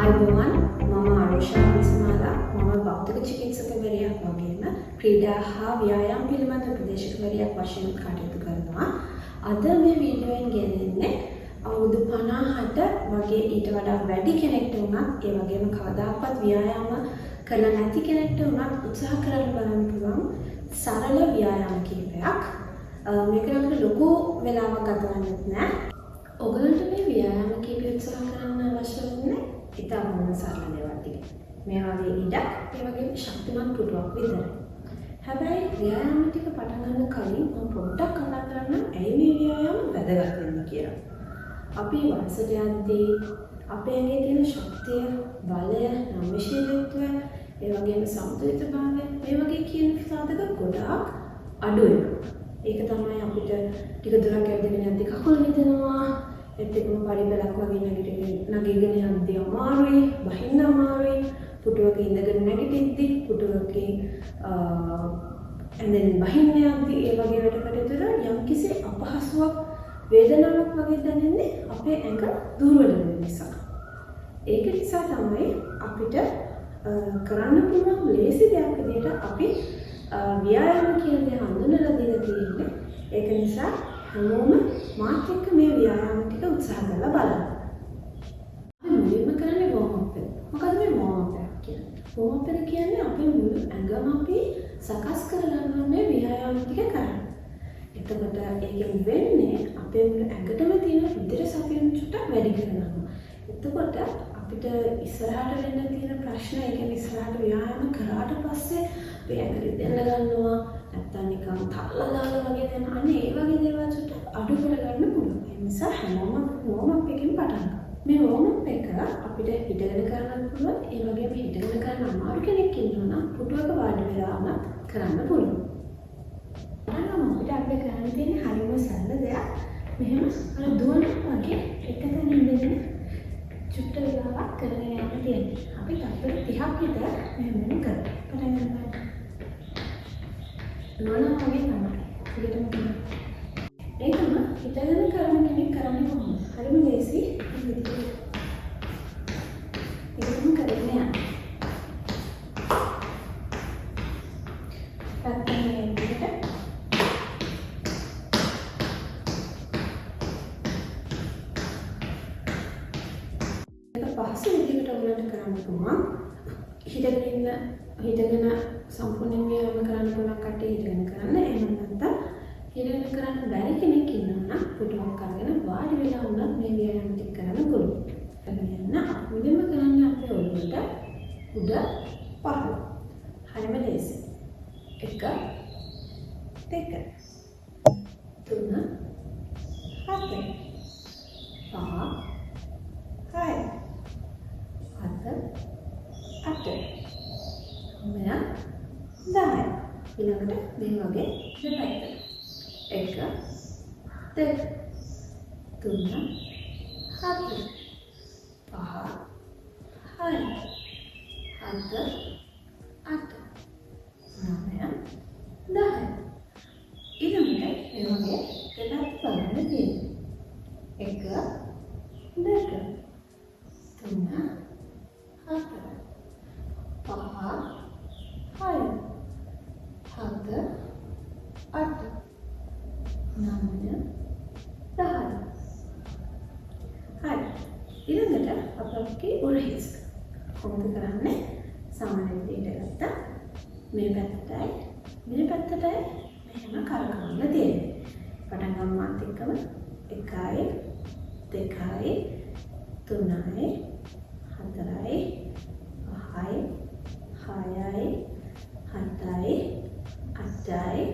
ආයුබෝවන් මම ආරුෂා විස්මාලා මම භෞතික චිකිත්සකවරියක් වගේම ක්‍රීඩා හා ව්‍යායාම පිළිබඳ උපදේශකවරියක් වශයෙන් කටයුතු කරනවා. අද මේ වීඩියෝෙන් ගෙනෙන්නේ අවුරුදු 50ට වගේ ඊට වඩා වැඩි කෙනෙක්ට වුණත් ඒ වගේම කවදාකවත් ව්‍යායාම කරලා නැති කෙනෙක්ට වුණත් උත්සාහ කරලා බලන්න පුළුවන් සරල ව්‍යායාම කීපයක්. මේකට ලොකු වෙලාවක් ගත වෙන්නේ නැහැ. ඔයගලන්ට මේ ව්‍යායාම කීපය උත්සාහ කරන්න අවශ්‍ය වෙන්නේ ඉතාමත් සරල දේවල් ටික. මේ වගේ ඉඩක්, ඒ වගේම ශක්තිමත් පුටුවක් විතරයි. හැබැයි ව්‍යායාම ටික පටන් ගන්න කලින් මම පොඩ්ඩක් කතා කරන්නම් ඇයි මේ ව්‍යායාම වැදගත් වෙන්නේ කියලා. අපි වයසට යද්දී අපේ ඇඟේ තියෙන ශක්තිය, බලය, නම්‍යශීලීත්වය, ඒ වගේම සමතුලිතභාවය මේ වගේ කියන සාධක ගොඩාක් අඩු වෙනවා. ඒක තමයි අපිට ටික දුරක් යද්දී යද්දී කකුල හිතෙනවා, එතෙකම පරිබලක් වගේ නැගිටගෙන යද්දී අමාරුයි, බහින්න අමාරුයි, පුටුවක ඉඳගෙන නැගිටිද්දී පුටුවකේ ඇඳෙන් බහින්න යද්දී ඒ වගේ වැඩකටතර යම්කිසි අපහසුයක්, වේදනාවක් වගේ දැනෙන්නේ අපේ ඇඟ දුර්වල වෙන නිසා. ඒක නිසා තමයි අපිට කරන්න පුළුවන් ලේසි දෙයක් විදිහට අපි ව්‍යායාම කියන දේ හඳුනලා දීලා තියෙන්නේ. ඒක නිසා හැමෝම මාත් එක්ක මේ ව්‍යායාම ටික උත්සාහ කරලා බලන්න. අපි මුලින්ම කරන්නේ වෝම් අප් එක. මොකද මේ වෝම් අප් එක කියන්නේ? වෝම් අප් එක කියන්නේ අපේ මුළු ඇඟම අපි සකස් කරගන්න ඕනේ ව්‍යායාම ටික කරන්න. එතකොට ඒකෙන් වෙන්නේ අපේ මුළු ඇඟටම තියෙන රුධිර සපයන චුට්ටක් වැඩි කරනවා. එතකොට අපිට ඉස්සරහට වෙන්න තියෙන ප්‍රශ්න, ඒ කියන්නේ ඉස්සරහට ව්‍යායාම කරාට පස්සේ අපේ ඇඟ රිදෙන්න ගන්නවා, නැත්තම් නිකන් තල්ලා දාලා වගේ දැන අනේ ඒ වගේ දේවල් චුට්ටක් අඩු කරගන්න පුළුවන්. ඒ නිසා හැමෝම වෝම් අප් එකකින් පටන් ගන්න. මේ වෝම් අප් එක අපිට හිටගෙන කරන්න පුළුවන්. ඒ වගේම හිටගෙන කරන්න අමාරු කෙනෙක් ඉන්නවා නම් පුටුවක වාඩි වෙලාම කරන්න පුළුවන්. අපිට අපිට කරන්න තියෙන්නේ හරිම සරල දෙයක්. මෙහෙම අර දුවන වගේ එකතැන ඉඳගෙන චුට්ට වෙලාවක් කරගෙන යන්න තියෙන්නේ. අපි තත්පර 30ක් විතර මෙහෙම කරමු. පටන් ගන්න. දුවනවා වගේ තමයි. ඒකටම තමයි. ඒකම හිතගෙන කරන කෙනෙක් කරන්නේ කොහොමද? හරිම ලේසි. ඒකම කරගෙන යන්න. පහසු විදිහට ඔයගලන්ට කරන්න පුළුවන්. හිටගෙන සම්පූර්ණ ව්‍යායාම කරන්න පුළුවන් කට්ටිය හිටගෙන කරන්න. එහෙම නැත්නම් හිටගෙන කරන්න බැරි කෙනෙක් ඉන්නවා නම් පුටුවක් අරගෙන වාඩි වෙලා වුණත් මේ ව්‍යායාම ටික කරන්න පුළුවන්. කරගෙන මුලින්ම කරන්න අපේ ඔළුවට උඩ පහළ. හරිම ලේසි. 1 2 3 4 5 6 7 10 ඊළඟට මේ වගේ දෙපැත්තට 1 2 3 4 5 6 7 8 9 10 ඊළඟට මේ වගේ දෙපැත්ත බලන්න තියෙනවා 1 2 3 4 ඊළඟට අපගේ උරහිස් කොහොමද කරන්නේ? සාමාන්‍ය විදිහට ගත්තා මේ පැත්තටයි මෙහෙම කරකවන්න තියෙන්නේ. පටන් ගන්නවත් එක්කම 1 2 3 4 5 6 7 8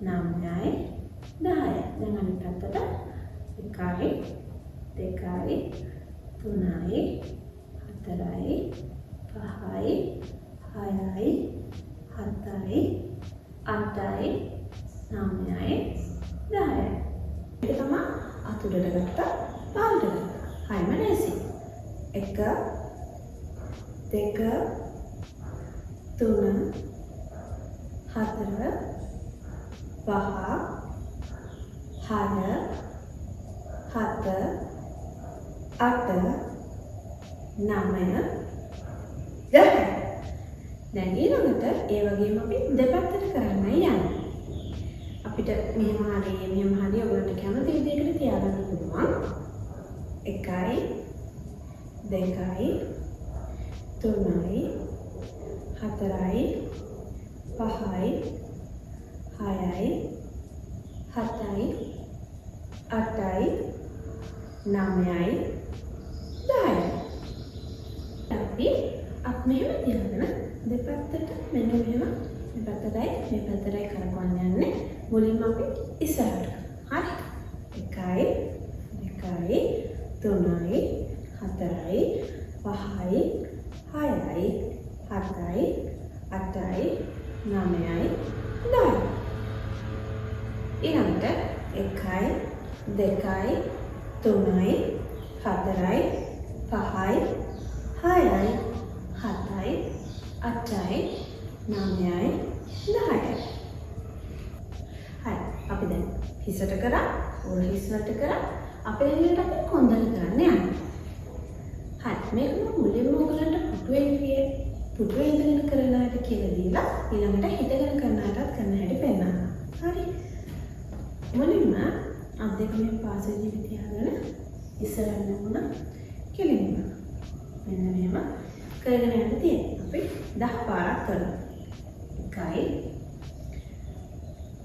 9 10. දැන් අනිත් පැත්තට 1 2 3 4 5 6 7 8 9 10. ඒක තමයි අතුරට ගත්ත පාල්ට ගත්ත. හරිම ලේසි. 1 2 3 4 5 6 7 8 9 10. දැන් ඊළඟට ඒ වගේම අපි දෙපැත්තට කරන්නයි යන්නේ. අපිට මෙහෙම හරි ඔයගොල්ලන්ට කැමති විදිහකට තියාගන්න පුළුවන්. 1යි 2යි 3යි 4යි 5යි 6යි 7යි 8යි 9යි 10යි. අපි මෙහෙම තියාගෙන දෙපැත්තට මෙන්න මෙහෙම දෙපැත්තටයි මේ පැත්තටයි කරකවන්න යන්නේ. මුලින්ම අපි ඉස්සරහට. හරි. 1යි 2යි 3යි 4යි 5යි 6යි 7යි 8යි 9යි 10යි. ඊළඟට 1යි 2යි 3යි 4යි 5යි 6යි 7යි 8යි 9යි 10යි. හරි. අපි දැන් හිසට කරා, ඕර හිස් වලට කරා. අපි ඊළඟට අපි කොන්දට කරන්න යනවා. හරි. මේක මම මුලින්ම ඔයගලන්ට පුටුවේ ඉඳගෙන කරන හැටි කියලා දීලා ඊළඟට හිටගෙන කරන හැටත් කරන හැටි පෙන්නනවා. හරි. මුලින්ම අත් දෙක මේ පාසෙදි තියාගෙන ඉස්සරහට යන්න කෙලින්ම. මෙන්න මෙහෙම කරගෙන යන්න තියෙනවා. අපි 10 පාරක් කරමු. 1යි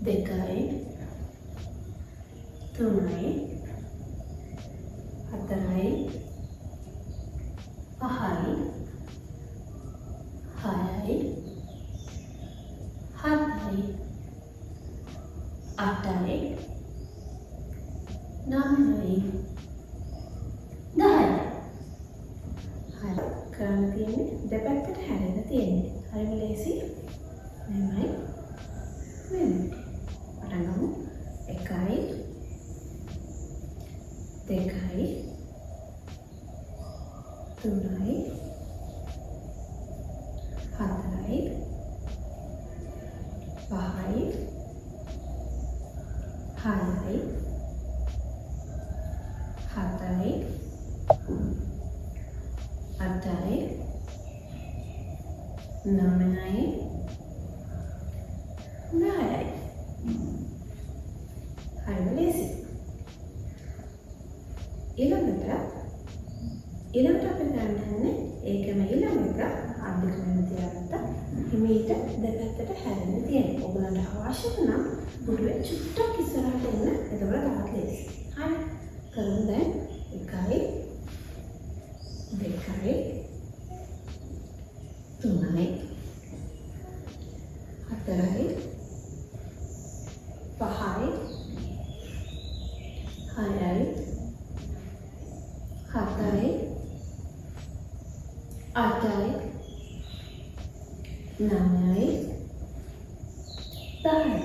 2යි 3යි 4යි 5යි 6යි 7යි 8යි 9යි 10යි. හරි. කරන්න තියෙන්නේ දෙපැත්තට හැරෙන්න තියෙන්නේ. හරිම ලේසි. මෙහෙමයි. මෙන්න. පටන් ගමු. 1යි 2යි 3යි 4යි 5යි 6යි 7යි 8යි 9යි 10යි. හරිම ලේසි. ඊළඟට අපි ගන්නන්නේ ඒකම ඊළඟ එක අද්දකම තියාගත්ත හිමීට දෙපැත්තට හැරෙන්න තියෙනවා. ඔයගලන්ට අවශ්‍ය නම් පුටුවේ චුට්ටක් ඉස්සරහට එන්න. එතකොට තවත් ලේසි. හරි. කරමු දැන් 1යි 2යි 3යි 4යි 5යි 6යි 7යි 8යි 9යි 10යි.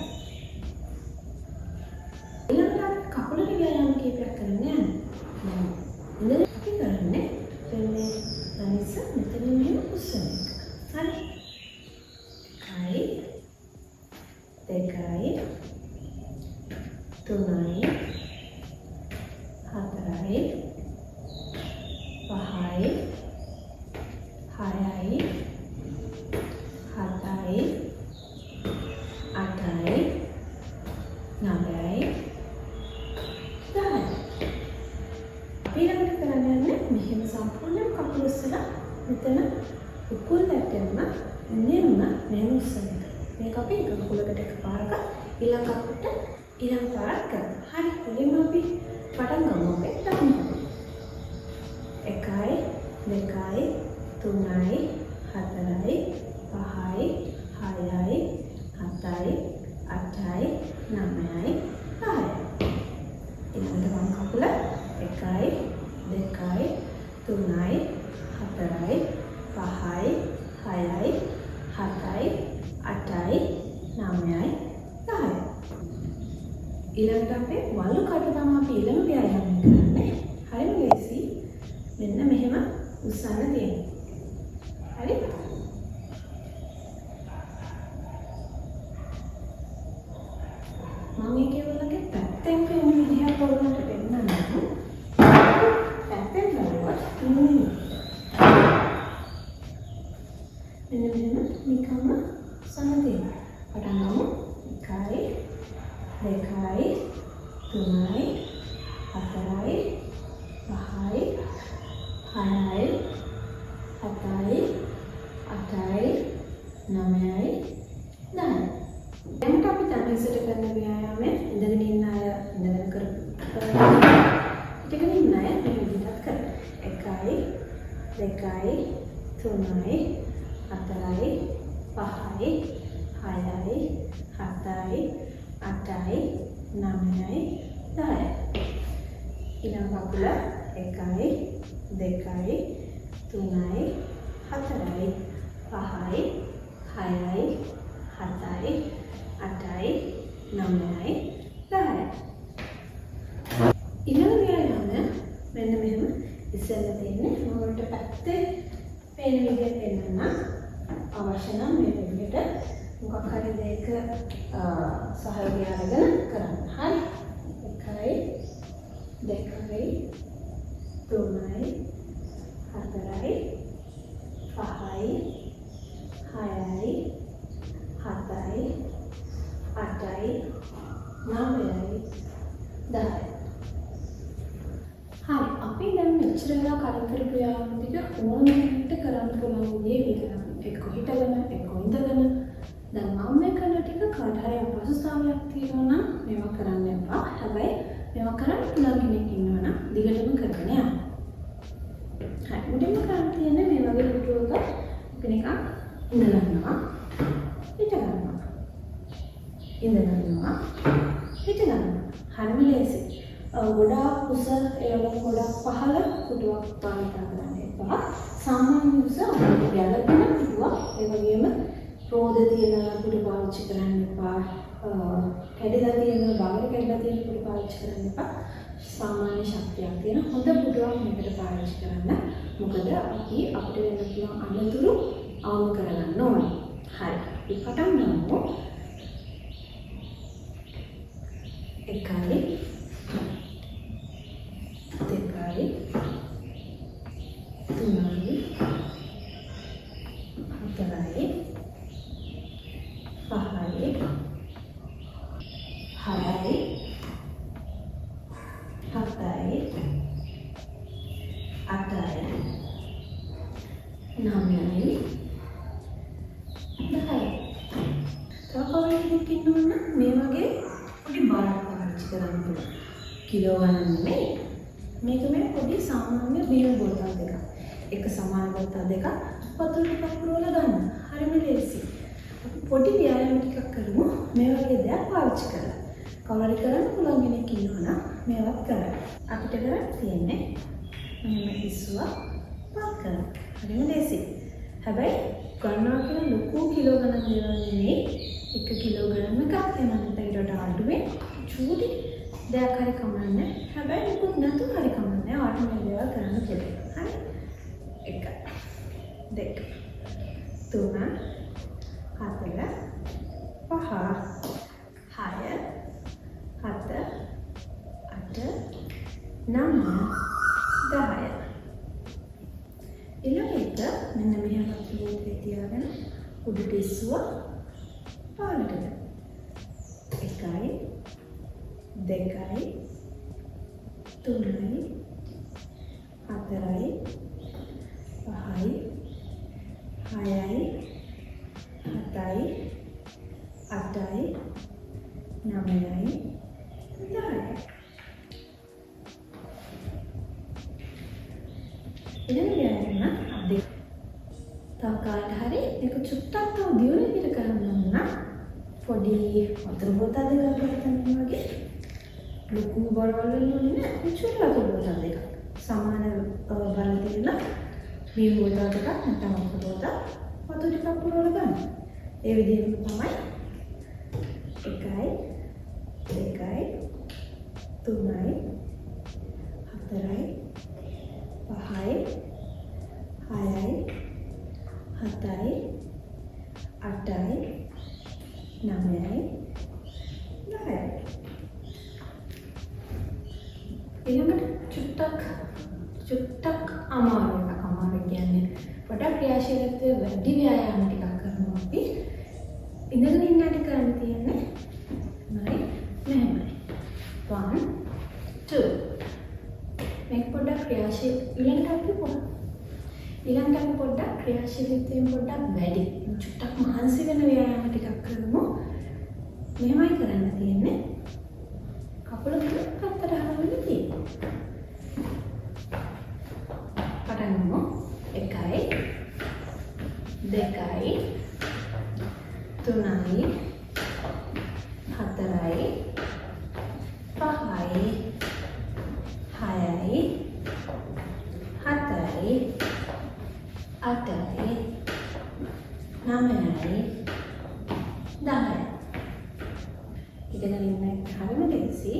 ඊළඟට කකුලට ව්‍යායාම කීපයක් කරන්න යන්න. ඉතින් අපි කරන්නේ මේ තනිස මෙතන මෙහෙම උස්සන එක. හරි. 1යි 2යි 3යි 4යි 5යි 6යි 7යි 8යි 9යි 10යි. ඊළඟට කරන්න යන්නේ මෙහෙම සම්පූර්ණයෙන් කකුල උස්සලා මෙතන උකුල් දැටෙන්න මෙන්න මෙහෙම උස්සන එක. මේක අපි එක කකුලකට එකපාරක ඊළඟ කකුලට ඊළඟ පාරක් කරනවා. හරි. මුලින්ම අපි පටන් ගමු අපේ ධර්ම. 1යි 2යි 3යි 4යි 5යි 6යි 7යි 8යි 9යි 10යි. ඊළඟට වම් කකුල 1යි 2යි 3යි 4යි 5යි 6යි 7යි 8යි 9යි 10යි. ඊළඟට අපේ වලු කට තමයි අපි ඊළඟ ව්‍යායාමය කරන්නේ. හරිම ලේසි. මෙන්න මෙහෙම උස්සන්න තියෙනවා. හරි? මම ඒකවලගේ පැත්තෙන් පෙන්න විදිහක් ඔයගොල්ලන්ට පෙන්නන්නම්. පැත්තෙන් බලවත් ඉන්නේ. 2යි 3යි 4යි 5යි 6යි 7යි 8යි 9යි 10යි. ඊළඟ කකුල 1යි 2යි 3යි 4යි 5යි 6යි 7යි 8යි 9යි 10යි. ඊළඟ ව්‍යායාම මෙන්න මෙහෙම ඉස්සෙල්ලා තියෙන්නේ මම වලට පැත්තේ පේන විදිහට පෙන්නන්න අවශ්‍ය නම් මේ විදිහට මොකක් හරි දෙයක සහයෝගය අරගෙන කරන්න. හරි. 1යි 2යි 3යි 4යි 5යි 6යි 7යි 8යි 9යි 10යි. හරි, අපි දැන් මෙච්චර වෙලා කලින් කරපු යාම ටික ඕනෙකට කරන්න පුළුවන් විදිහේ විතරක්. එක්ක හිටගෙන එක්ක ඉඳගෙන. දැන් මම මේ කරන ටික කාට හරි අපහසුතාවයක් තියෙනවා නම් මේවා කරන්න එපා. හැබැයි මේවා කරන්න පුළුවන් කෙනෙක් ඉන්නවා නම් දිගටම කරගෙන යන්න. හරි, මුලින්ම කරන්න තියෙන්නේ මේ වගේ පුටුවක අපි නිකන් ඉඳ ගන්නවා. හිට ගන්නවා. ඉඳ ගන්නවා. හිට ගන්නවා. හරිම ලේසි. ගොඩාක් උස ඒවල ගොඩාක් පහළ පුටුවක් පාවිච්චි කරන්න එපා. සාමාන්‍ය උස ගැළපෙන පුටුවක් ඒ වගේම රෝද තියෙන පුටු පාවිච්චි කරන්න එපා. කැඩිලා තියෙන බාහිර කැඩිලා තියෙන පුටු පාවිච්චි කරන්න එපා. සාමාන්‍ය ශක්තියක් තියෙන හොඳ පුටුවක් මේකට පාවිච්චි කරන්න. මොකද අපි අපිට වෙන්න පුළුවන් අනතුරු අවම කරගන්න ඕනේ. හරි. අපි පටන් ගමු. 1යි 2යි 3යි 4යි 5යි 6යි 7යි 8යි 9යි 10යි. තව කවුරුත් ඉන්නවනම් මේ වගේ පොඩි බාරක් පාවිච්චි කරන්න පුළුවන්. කිලෝ ගණන් නෙමෙයි. මේක මේ පොඩි සාමාන්‍ය බිම් බෝතල් දෙකක්. එක සමාන බෝතල් දෙකක් වතුර ටිකක් පුරවලා ගන්න. හරිම ලේසි. අපි පොඩි ව්‍යායාම ටිකක් කරමු මේ වගේ දෙයක් පාවිච්චි කරලා. කවුරු කරන්න පුළුවන් කෙනෙක් ඉන්නවනම් මේවත් කරන්න. අපිට කරන්න තියෙන්නේ මෙන්න ඉස්සුවා පාත් කරන්න. හරිම ලේසි. හැබැයි ගන්නවා කියන ලොකු කිලෝ ගණන් දේවල් නෙමෙයි. 1 කිලෝ ගණන් එකක් එනනම් ඊට අඩුවේ චූටි දෙයක් හරි කමන්නේ. හැබැයි මුකුත් නැතුව හරි කමන්නේ. ආට මේ දේවල් කරන්න පුළුවන්. හරි. 1 2 3 4 5 6 7 8 9 10. ඊළඟට මෙන්න මෙහෙම අපිට තියාගෙන උඩට ඉස්සුවා පාලකට. 1යි 2යි 3යි 4යි 5යි 6යි 7යි 8යි 9යි 10යි. ඉතින් ගෑනම අපි තාකාට හරි මේක චුට්ටක් තව දියුණු විදිහට කරන්න නම් පොඩි වතුර බෝතල් දෙකක් ගන්න වගේ ලොකු බරවල් වලින් නෑ චුට්ටක් වතුර බෝතල් දෙකක් සමාන බල තියෙන මේ බෝතල් දෙකක් නැත්නම් වතුර බෝතල් වතුර ටිකක් පුරවලා ගන්න. ඒ විදිහටම තමයි 1යි 2යි 3යි 4යි 5යි 6යි 7යි 8යි 9යි 10යි. ඊළඟට චුට්ටක් අමාරු එකක්. අමාරු කියන්නේ පොඩක් ක්‍රියාශීලීත්වය වැඩි ව්‍යායාම ටිකක් කරනවා අපි. ඉඳගෙන ඉන්නට කරන්න තියෙන්නේ මෙහෙමයි. 1 2 මේක පොඩක් ඊළඟට අපි පොඩ්ඩක් ක්‍රියාශීලීත්වයෙන් පොඩ්ඩක් වැඩි. චුට්ටක් මහන්සි වෙන ව්‍යායාම ටිකක් කරමු. මෙහෙමයි කරන්න තියෙන්නේ. කකුල පැත්තට හරවන්න තියෙන්නේ. පටන් ගමු. 1 ඉගෙන ගන්න හරිම ලේසි.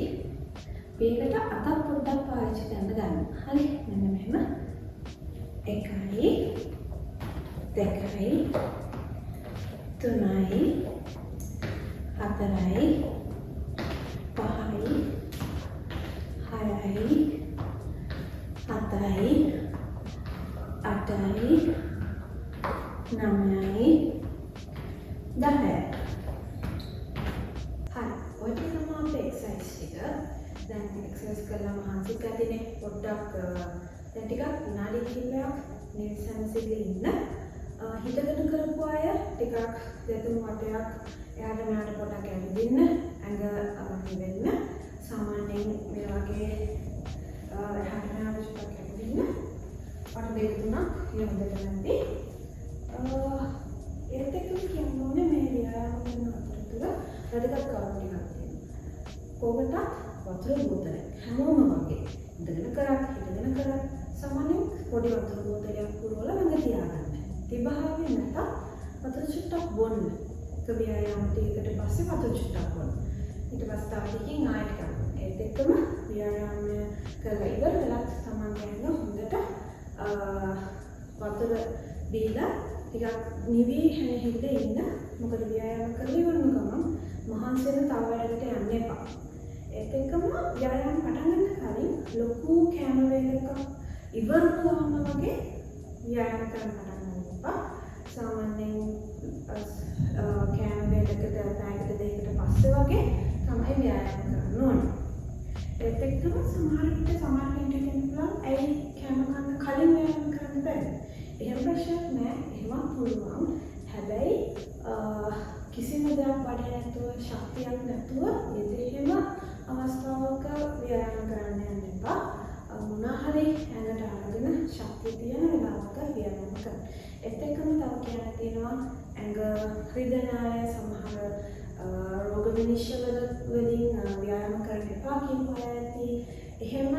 මේකට අතක් පොඩ්ඩක් පාවිච්චි කරන්න ගන්න. හරි. මෙන්න මෙහෙම. 1යි 2යි 3යි 4යි 5යි 6යි 7යි 8යි 9යි 10යි. ඔය තමයි අපේ එක්සර්සයිස් ටික. දැන් එක්සර්සයිස් කරලා මහන්සි ගන්නනේ පොඩ්ඩක් දැන් ටිකක් විනාඩි කිහිපයක් නිවිසනසිල්ලේ ඉන්න. හිතගෙන කරපු අය ටිකක් දෙතුන් වටයක් එයාට මෙයාට පොඩ්ඩක් ඇවිදින්න ඇඟ වෙන්න. සාමාන්‍යයෙන් මේ වගේ එහාට මෙහාට පොඩ්ඩක් ඇවිදින්න. වට දෙක තුනක් යොමුදට නැති. ඒත් එක්කම කියන්න ඕනේ මේ ව්‍යායාම කරන අතරතුර වැදගත් කාරණා ටිකක් තියෙනවා. කොහොමද වතුර බෝතලයක් හැමෝම වගේ ඉඳගෙන කරත් හිටගෙන කරත් සාමාන්‍යයෙන් පොඩි වතුර බෝතලයක් පුරවලා ළඟ තියාගන්න. තිබහාවේ නැත වතුර චුට්ටක් බොන්න. එක ව්‍යායාම ටිකකට පස්සේ වතුර චුට්ටක් බොන්න. ඊට පස්සේ තව ටිකකින් ආයෙත් කරන්න. ඒත් එක්කම ව්‍යායාම කරලා ඉවර වෙලත් තමන්ගේ ඇඟ හොඳට වතුර බීලා ටිකක් නිවි හැනෙහිලා ඉන්න. මොකද ව්‍යායාම කරලා ඉවරන ගමන් මහන්සි වෙන තව වැඩකට යන්න එපා. ඒත් එක්කම ව්‍යායාම පටන් ගන්න කලින් ලොකු කෑම වේලක ඉවර වුණාම වගේ ව්‍යායාම කරන්න පටන් ගන්න එපා. සාමාන්‍යයෙන් කෑම වේලකට පැයකට දෙකකට පස්සේ වගේ තමයි ව්‍යායාම කරන්න ඕනේ. ඒත් එක්කම සමහර විට කියන්න පුළුවන් ඇයි කෑම කන්න කලින් ව්‍යායාම කරන්න බැහැ. එහෙම ප්‍රශ්නයක් නෑ. එහෙම පුළුවන්. හැබැයි කිසිම දෙයක් වඩේ නැතුව ශක්තියක් නැතුව එහෙම අවස්ථාවක ව්‍යායාම කරන්න යන්න එපා. මොනවා හරි ඇඟට අරගෙන ශක්තිය තියෙන වෙලාවක ව්‍යායාම කරන්න. ඒත් එක්කම තව කියන්න තියෙනවා ඇඟ රිදෙන අය සමහර රෝග විනිශ්චය වලින් ව්‍යායාම කරන්න එපා කියන අය ඇති. එහෙම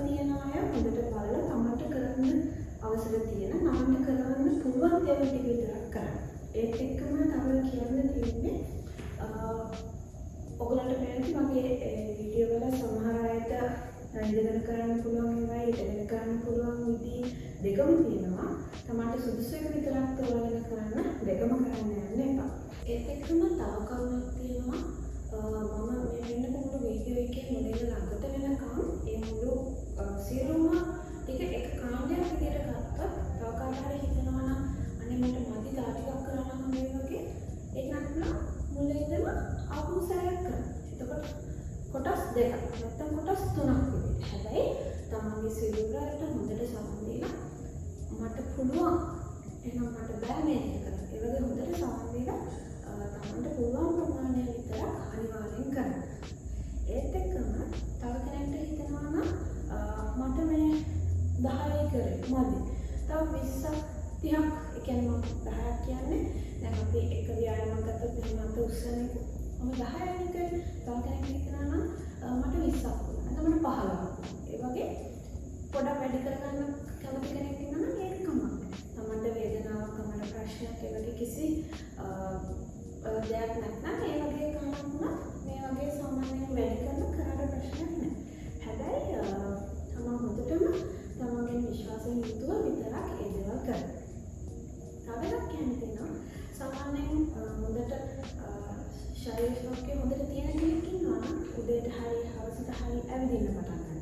තියෙන අය හොඳට බලලා තමන්ට කරන්න අවසර තියෙන තමන්ට කරන්න පුළුවන් දේවල් ටික විතරක් කරන්න. ඒත් එක්කම තව කියන්න තියෙන්නේ ඔයගලන්ට පේන්නේ මගේ වීඩියෝ වල සමහර අයට ඉඳගෙන කරන්න පුළුවන් ඒවා ඉඳගෙන කරන්න පුළුවන් විදි දෙකම තියෙනවා. තමන්ට සුදුසු එක විතරක් තෝරගෙන කරන්න දෙකම කරන්න යන්න එපා. ඒත් එක්කම තව කරුණක් තියෙනවා. මම මේ වෙන මුළු වීඩියෝ එකේ මොලේ ළඟට වෙනකම් ඒ මුළු සිරුම ටික එක කාණ්ඩයක් විදියට ගත්තොත් තව කාටහරි හිතනවා නම් අනේ මට මදි තා ටිකක් කරන්න මේ වගේ ඒක නත්නම් මුලින් ඉඳලා ආපහු සැරයක් කරන්න. එතකොට කොටස් දෙකක් නැත්නම් කොටස් තුනක් විදියට. හැබැයි තමන්ගේ සිරුරට හොඳට සමන් දීලා මට පුළුවන් එහෙනම් මට බෑ මේක කරන්න. ඒ වගේ හොඳට සමන් දීලා තමන්ට පුළුවන් ප්‍රමාණය විතරක් අනිවාර්යෙන් කරන්න. ඒත් එක්කම තව කෙනෙක්ට හිතනවා නම් මට මේ 10 කරේ මදි. තව 20ක් 30ක් ඒ කියන්නේ මම 10ක් කියන්නේ දැන් අපි එක ව්‍යායාමයක් ගත්තොත් මෙහෙම අත උස්සන්නේ මම 10යි කරේ. තව කෙනෙක් හිතනවා නම් මට 20ක් වුණා. නැත්නම් මට 15ක්. ඒ වගේ පොඩක් වැඩි කරගන්න කැමති කෙනෙක් ඉන්නවා නම් ඒක කමක් නැහැ. තමන්ට වේදනාවක් තමන්ට ප්‍රශ්නයක් ඒ වගේ කිසි දෙයක් නැත්නම් ඒ වගේ කමක් වුණා මේ වගේ සාමාන්‍යයෙන් වැඩි කරලා ප්‍රශ්නයක් නැහැ. හැබැයි තමන් හොඳටම තමන්ගේ විශ්වාසයෙන් යුතුව විතරක් ඒ දේවල් කරන්න. තව එකක් කියන්න තියෙනවා සාමාන්‍යයෙන් හොඳට ශරීර ශක්තිය හොඳට තියෙන කෙනෙක් ඉන්නවා නම් උදේට හරි හවසට හරි ඇවිදින්න පටන් ගන්න.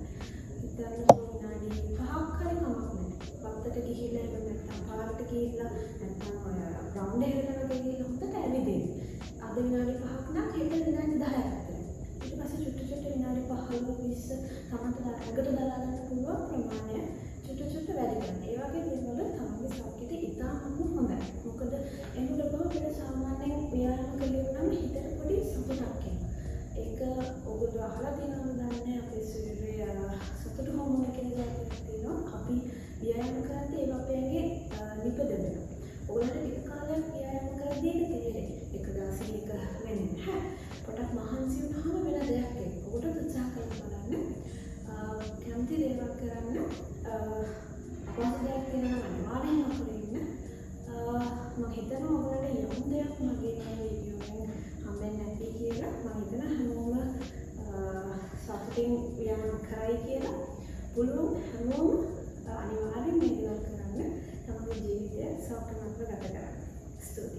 ඉතින් විනාඩි 5ක් හරි කමක් නැහැ. වත්තට ගිහිල්ලා එහෙම නැත්නම් පාරට ගිහිල්ලා නැත්නම් ග්‍රවුන්ඩ් එකකට වගේ ගිහිල්ලා හොඳට ඇවිදින්න. අද විනාඩි 5ක් නම් හෙට විනාඩි 10ක් විතර. ඊට පස්සේ චුට්ට විනාඩි 15 20 තමන්ට ඇඟට දරා ගන්න පුළුවන් ප්‍රමාණය චුට්ට වැඩි කරන්න. ඒ වගේ දේවල් තමන්ගේ ශක්තියට ඉතාමත් හොඳයි. මොකද එන්නකොට අපිට සාමාන්‍යයෙන් ව්‍යායාම කරලා නම් හිතට පොඩි සතුටක් එනවා. ඒක ඔයගොල්ලෝ අහලා තියෙනවද දන්නේ අපේ ශරීරයේ සතුට හෝමෝන කියන જાතියක් තියෙනවා. අපි ව්‍යායාම කරද්දී ඒක අපේ ඇඟේ නිපදවෙනවා. ඔයගොල්ලන්ට ටික කාලයක් ව්‍යායාම කරද්දී ඒක තේරෙයි. එක දවසක පොඩක් මහන්සි වුණාම වෙන දෙයක් එක්ක. ඔකට උත්සාහ කරලා බලන්න. කැමති දේවල් කරන්න. අපහසු දෙයක් තියෙනවා අනිවාර්යෙන්ම අපේ ඉන්න. මම හිතනවා ඔයාලට යම් දෙයක් මගේ මේ වීඩියෝ එකෙන් හම්බෙන්නේ නැති කියලා. මම හිතනවා හැමෝම සතුටින් යාම කරයි කියලා. පුළුවන් හැමෝම අනිවාර්යෙන් මේක කරන්න. තමන්ගේ ජීවිතය සෞඛ්‍යමත්ව ගත කරන්න. ස්තුතියි.